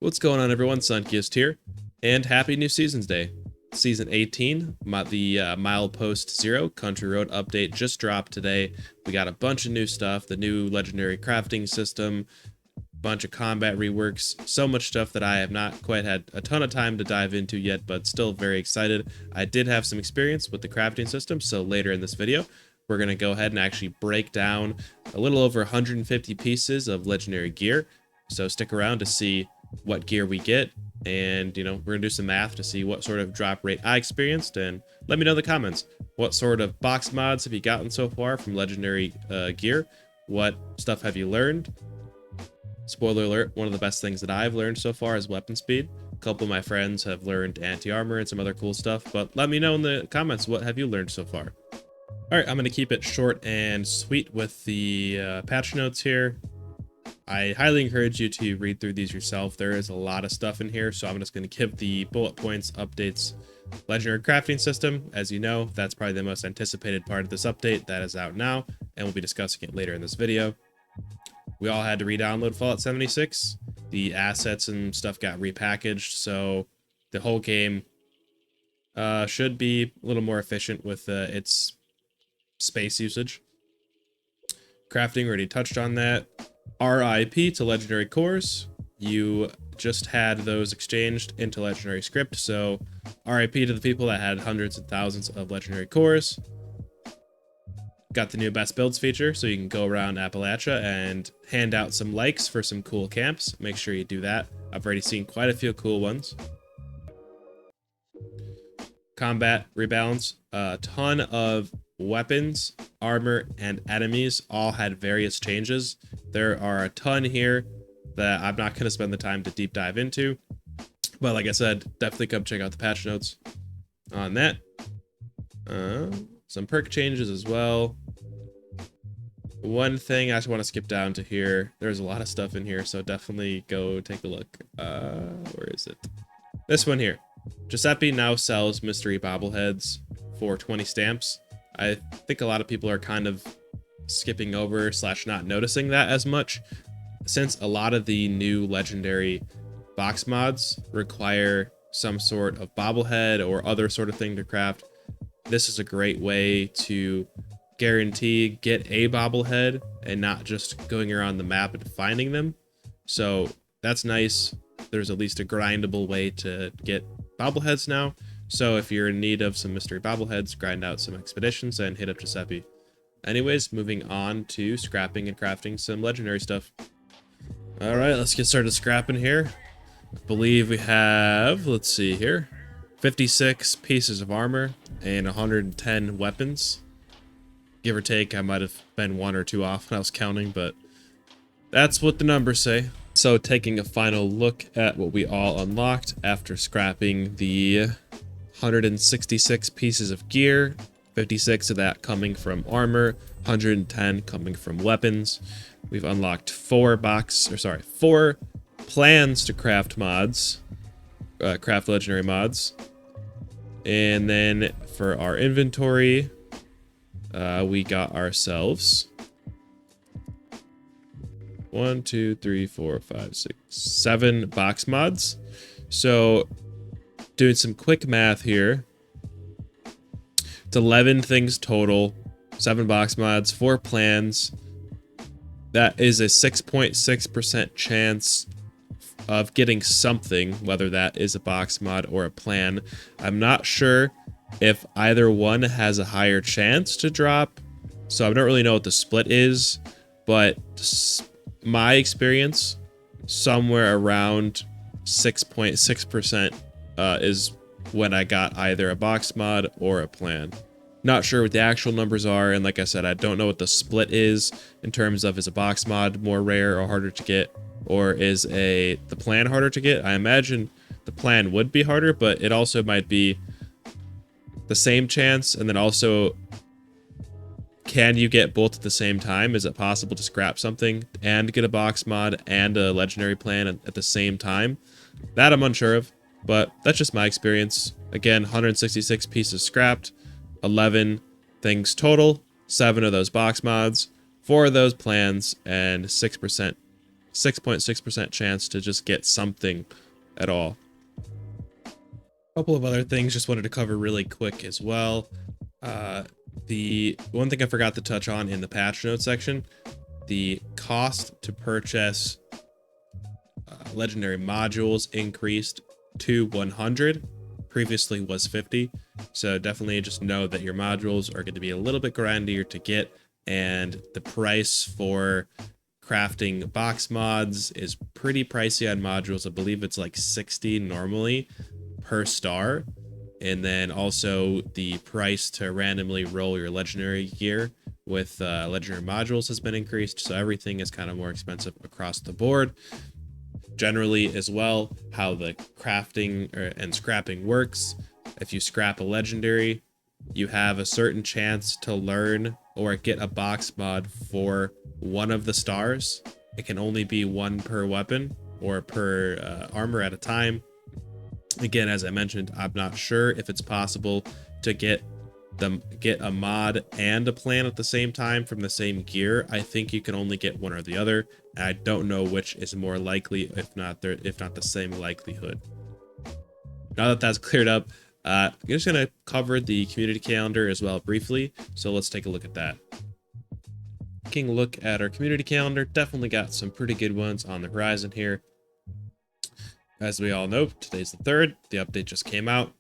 What's going on, everyone? Sunkist here, and happy New Season's Day. Season 18, the Milepost Zero Country Road update just dropped today. We got a bunch of new stuff, the new legendary crafting system, bunch of combat reworks, so much stuff that I have not quite had a ton of time to dive into yet, but still very excited. I did have some experience with the crafting system, so later in this video, we're going to go ahead and actually break down a little over 150 pieces of legendary gear. So stick around to see what gear we get, and we're gonna do some math to see what sort of drop rate I experienced, and let me know in the comments what sort of box mods have you gotten so far from legendary gear. What stuff have you learned? Spoiler alert, one of the best things that I've learned so far is weapon speed. A couple of my friends have learned anti-armor and some other cool stuff, but let me know in the comments what have you learned so far. All right, I'm gonna keep it short and sweet with the patch notes here. I highly encourage you to read through these yourself. There is a lot of stuff in here, so I'm just going to give the bullet points, updates. Legendary crafting system, as you know, that's probably the most anticipated part of this update. That is out now, and we'll be discussing it later in this video. We all had to re-download Fallout 76. The assets and stuff got repackaged, so the whole game should be a little more efficient with its space usage. Crafting, already touched on that. RIP to legendary cores. You just had those exchanged into legendary script, so RIP to the people that had hundreds and thousands of legendary cores. Got the new best builds feature, so you can go around Appalachia and hand out some likes for some cool camps. Make sure you do that. I've already seen quite a few cool ones. Combat rebalance. A ton of weapons, armor, and enemies all had various changes. There are a ton here that I'm not going to spend the time to deep dive into, but like I said, definitely come check out the patch notes on that. Some perk changes as well. One thing I just want to skip down to here, there's a lot of stuff in here, so definitely go take a look. Where is it? This one here. Giuseppe now sells mystery bobbleheads for 20 stamps. I think a lot of people are kind of skipping over / not noticing that as much, since a lot of the new legendary box mods require some sort of bobblehead or other sort of thing to craft. This is a great way to guarantee get a bobblehead and not just going around the map and finding them. So that's nice. There's at least a grindable way to get bobbleheads now. So if you're in need of some mystery bobbleheads, grind out some expeditions and hit up Giuseppe. Anyways, moving on to scrapping and crafting some legendary stuff. All right, let's get started scrapping here. I believe we have, let's see here, 56 pieces of armor and 110 weapons. Give or take, I might have been one or two off when I was counting, but that's what the numbers say. So taking a final look at what we all unlocked after scrapping the 166 pieces of gear, 56 of that coming from armor, 110 coming from weapons. We've unlocked four plans to craft mods, craft legendary mods. And then for our inventory, we got ourselves 1, 2, 3, 4, 5, 6, 7 box mods. So doing some quick math here, it's 11 things total, 7 box mods, 4 plans. That is a 6.6% chance of getting something, whether that is a box mod or a plan. I'm not sure if either one has a higher chance to drop, so I don't really know what the split is, but my experience, somewhere around 6.6% is when I got either a box mod or a plan. Not sure what the actual numbers are, and like I said, I don't know what the split is in terms of, is a box mod more rare or harder to get, or is the plan harder to get. I imagine the plan would be harder, but it also might be the same chance, and then also, can you get both at the same time? Is it possible to scrap something and get a box mod and a legendary plan at the same time? That I'm unsure of, but that's just my experience. Again, 166 pieces scrapped, 11 things total, 7 of those box mods, 4 of those plans, and 6% 6.6% chance to just get something at all. A couple of other things just wanted to cover really quick as well. The one thing I forgot to touch on in the patch notes section, the cost to purchase legendary modules increased to 100. Previously was 50. So definitely just know that your modules are going to be a little bit grindier to get, and the price for crafting box mods is pretty pricey on modules. I believe it's like 60 normally per star. And then also the price to randomly roll your legendary gear with legendary modules has been increased. So everything is kind of more expensive across the board. Generally as well, how the crafting and scrapping works. If you scrap a legendary, you have a certain chance to learn or get a box mod for one of the stars. It can only be one per weapon or per armor at a time. Again, as I mentioned, I'm not sure if it's possible to get a mod and a plan at the same time from the same gear. I think you can only get one or the other, and I don't know which is more likely, if not the same likelihood. Now that that's cleared up, I'm just gonna cover the community calendar as well briefly. So let's take a look at that. Taking a look at our community calendar, definitely got some pretty good ones on the horizon here. As we all know, today's the 3rd. The update just came out.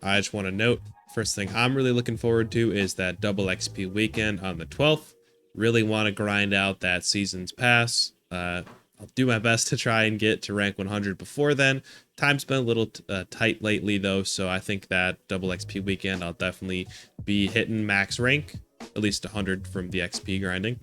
I just want to note, first thing I'm really looking forward to is that double XP weekend on the 12th. Really want to grind out that season's pass. I'll do my best to try and get to rank 100 before then. Time's been a little tight lately though, so I think that double XP weekend I'll definitely be hitting max rank, at least 100 from the XP grinding.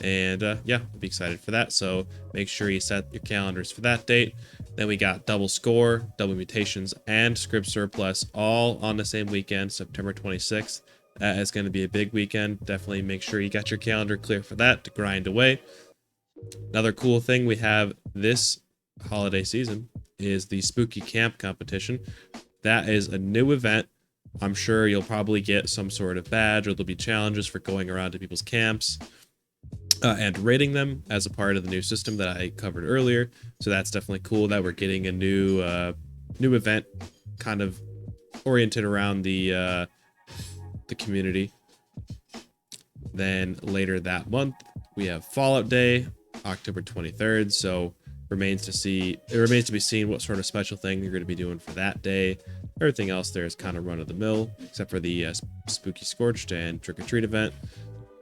And yeah, I'll be excited for that. So make sure you set your calendars for that date. Then we got double score, double mutations, and script surplus all on the same weekend, September 26th. That is going to be a big weekend. Definitely make sure you got your calendar clear for that to grind away. Another cool thing we have this holiday season is the Spooky Camp competition. That is a new event. I'm sure you'll probably get some sort of badge, or there'll be challenges for going around to people's camps and rating them as a part of the new system that I covered earlier. So that's definitely cool that we're getting a new event kind of oriented around the community. Then later that month we have Fallout Day, October 23rd. So it remains to be seen what sort of special thing you're going to be doing for that day. Everything else there is kind of run of the mill, except for the Spooky Scorched and Trick or Treat event.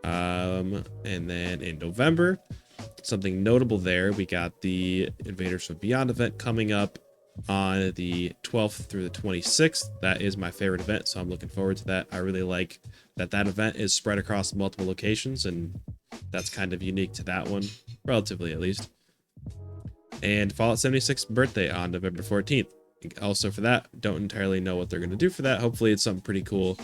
And then in November, something notable there, we got the Invaders from Beyond event coming up on the 12th through the 26th. That is my favorite event, so I'm looking forward to that. I really like that event is spread across multiple locations, and that's kind of unique to that one, relatively at least. And Fallout 76 birthday on November 14th. Also for that, don't entirely know what they're going to do for that. Hopefully it's something pretty cool.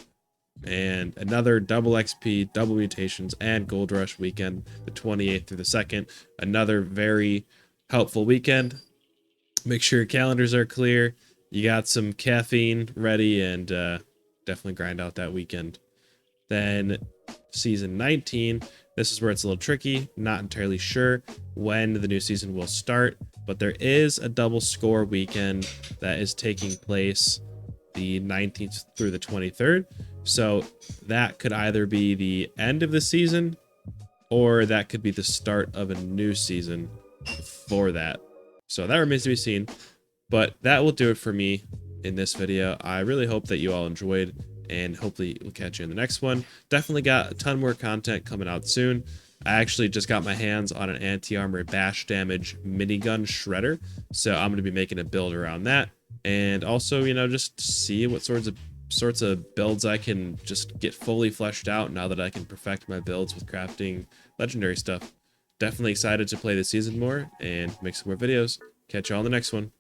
And another double XP, double mutations, and Gold Rush weekend, the 28th through the 2nd. Another very helpful weekend. Make sure your calendars are clear. You got some caffeine ready, and definitely grind out that weekend. Then season 19. This is where it's a little tricky. Not entirely sure when the new season will start, but there is a double score weekend that is taking place the 19th through the 23rd. So that could either be the end of the season, or that could be the start of a new season for that. So that remains to be seen. But that will do it for me in this video. I really hope that you all enjoyed, and hopefully we'll catch you in the next one. Definitely got a ton more content coming out soon. I actually just got my hands on an anti-armor bash damage minigun shredder, so I'm going to be making a build around that. And also, just see what sorts of builds I can just get fully fleshed out now that I can perfect my builds with crafting legendary stuff. Definitely excited to play this season more and make some more videos. Catch you all in the next one.